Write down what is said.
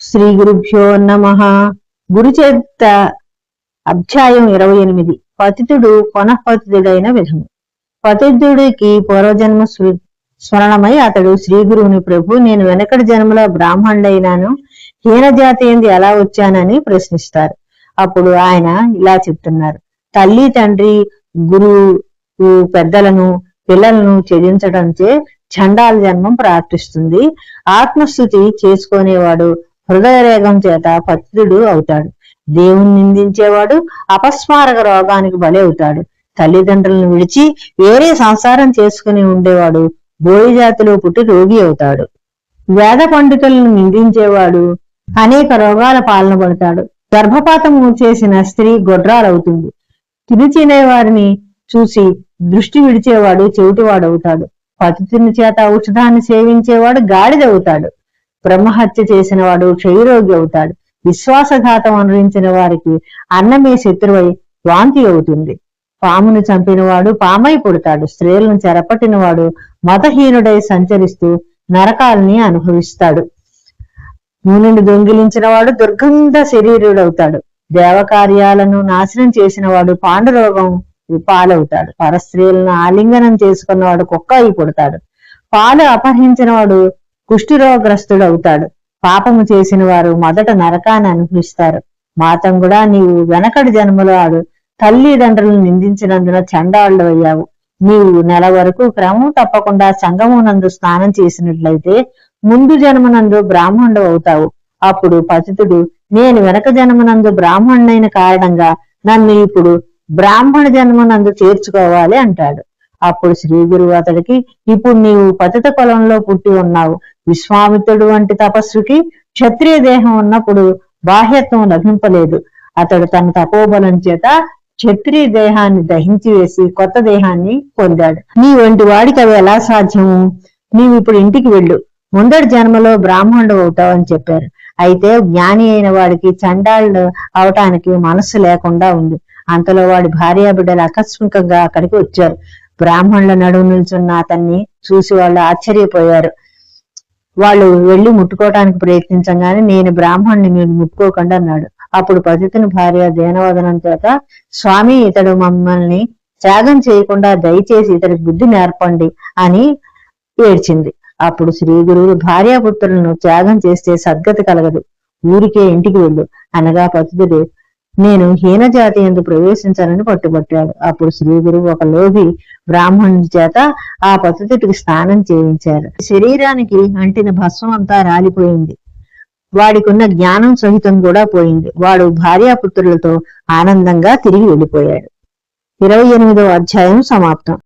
శ్రీ గురుభ్యో నమః. గురుచరిత్ర అధ్యాయం 28. పతితుడు కొనఃపతితుడైన విధము. పతితుడికి పూర్వజన్మ స్మరణమై అతడు శ్రీ గురువుని, ప్రభు, నేను వెనకటి జన్మలో బ్రాహ్మణుడైనాను, హీనజాతి ఎందు ఎలా వచ్చానని ప్రశ్నిస్తారు. అప్పుడు ఆయన ఇలా చెప్తున్నారు: తల్లి, తండ్రి, గురువు, పెద్దలను, పిల్లలను త్యజించడంచే చండాల జన్మం ప్రాప్తిస్తుంది. ఆత్మస్థుతి చేసుకునేవాడు హృదయరేగం చేత పతితుడు అవుతాడు. దేవుని నిందించేవాడు అపస్మారక రోగానికి బలి అవుతాడు. తల్లిదండ్రులను విడిచి వేరే సంసారం చేసుకుని ఉండేవాడు బోయి జాతిలో పుట్టి రోగి అవుతాడు. వేద పండితులను నిందించేవాడు అనేక రోగాల పాలన పడతాడు. గర్భపాతము చేసిన స్త్రీ గొడ్రాలవుతుంది. తినిచినే వారిని చూసి దృష్టి విడిచేవాడు చెవిటివాడవుతాడు. పతితుని చేత ఔషధాన్ని సేవించేవాడు గాడిదవుతాడు. బ్రహ్మహత్య చేసిన వాడు క్షయరోగి అవుతాడు. విశ్వాసఘాతం అనురించిన వారికి అన్నమే శత్రువై వాంతి అవుతుంది. పామును చంపినవాడు పామై పుడతాడు. స్త్రీలను చెరపట్టినవాడు మతహీనుడై సంచరిస్తూ నరకాలని అనుభవిస్తాడు. నూనెను దొంగిలించిన వాడు దుర్గంధ శరీరుడవుతాడు. దేవకార్యాలను నాశనం చేసిన వాడు పాండురోగం పాలవుతాడు. పరస్త్రీలను ఆలింగనం చేసుకున్నవాడు కుక్క అయి పుడతాడు. పాలు అపహరించిన వాడు కుష్ఠరోగ్రస్తుడు అవుతాడు. పాపము చేసిన వారు మొదట నరకాన్ని అనుభవిస్తారు. మాతంగుడా, నీవు వెనకటి జన్మలో తల్లిదండ్రులను నిందించినందున చండాళ్ళు అయ్యావు. నీవు నెల వరకు క్రమం తప్పకుండా సంగమునందు స్నానం చేసినట్లయితే ముందు జన్మనందు బ్రాహ్మణుడు అవుతావు. అప్పుడు పతితుడు, నేను వెనక జన్మనందు బ్రాహ్మణుడైన కారణంగా నన్ను ఇప్పుడు బ్రాహ్మణ జన్మనందు చేర్చుకోవాలి అంటాడు. అప్పుడు శ్రీ గురువు అతడికి, ఇప్పుడు నీవు పతిత కులంలో పుట్టి ఉన్నావు. విశ్వామిత్రుడు వంటి తపస్సుకి క్షత్రియ దేహం ఉన్నప్పుడు బాహ్యత్వం లభింపలేదు. అతడు తన తపోబలం చేత క్షత్రియ దేహాన్ని దహించి వేసి కొత్త దేహాన్ని పొందాడు. నీ వంటి వాడికి అవి ఎలా సాధ్యము? నీవు ఇప్పుడు ఇంటికి వెళ్ళు, ముందటి జన్మలో బ్రాహ్మణుడు అవుతావు అని చెప్పారు. అయితే జ్ఞాని అయిన వాడికి చండాళ్ళు అవటానికి మనస్సు లేకుండా ఉంది. అంతలో వాడి భార్యాబిడ్డలు ఆకస్మికంగా అక్కడికి వచ్చారు. బ్రాహ్మణుల నడుము నిల్చున్న అతన్ని చూసి వాళ్ళు ఆశ్చర్యపోయారు. వాళ్ళు వెళ్లి ముట్టుకోవటానికి ప్రయత్నించగానే, నేను బ్రాహ్మణుని, మీరు ముట్టుకోకుండా అన్నాడు. అప్పుడు పతితుని భార్య దీనవదనం చేత, స్వామి, ఇతడు మమ్మల్ని త్యాగం చేయకుండా దయచేసి ఇతడికి బుద్ధి నేర్పండి అని ఏడ్చింది. అప్పుడు శ్రీ గురువు, భార్యాపుత్రులను త్యాగం చేస్తే సద్గతి కలగదు, ఊరికే ఇంటికి వెళ్ళు అనగా పతితుడు, నేను హీనజాతి ఎందు ప్రవేశించాలని పట్టుబట్టాడు. అప్పుడు శ్రీ గురువు ఒక లోభి బ్రాహ్మణుడి చేత ఆ పతితుడికి స్నానం చేయించారు. శరీరానికి అంటిన భస్మం అంతా రాలిపోయింది. వాడికున్న జ్ఞానం సహితం కూడా పోయింది. వాడు భార్యాపుత్రులతో ఆనందంగా తిరిగి వెళ్ళిపోయాడు. 28వ అధ్యాయం సమాప్తం.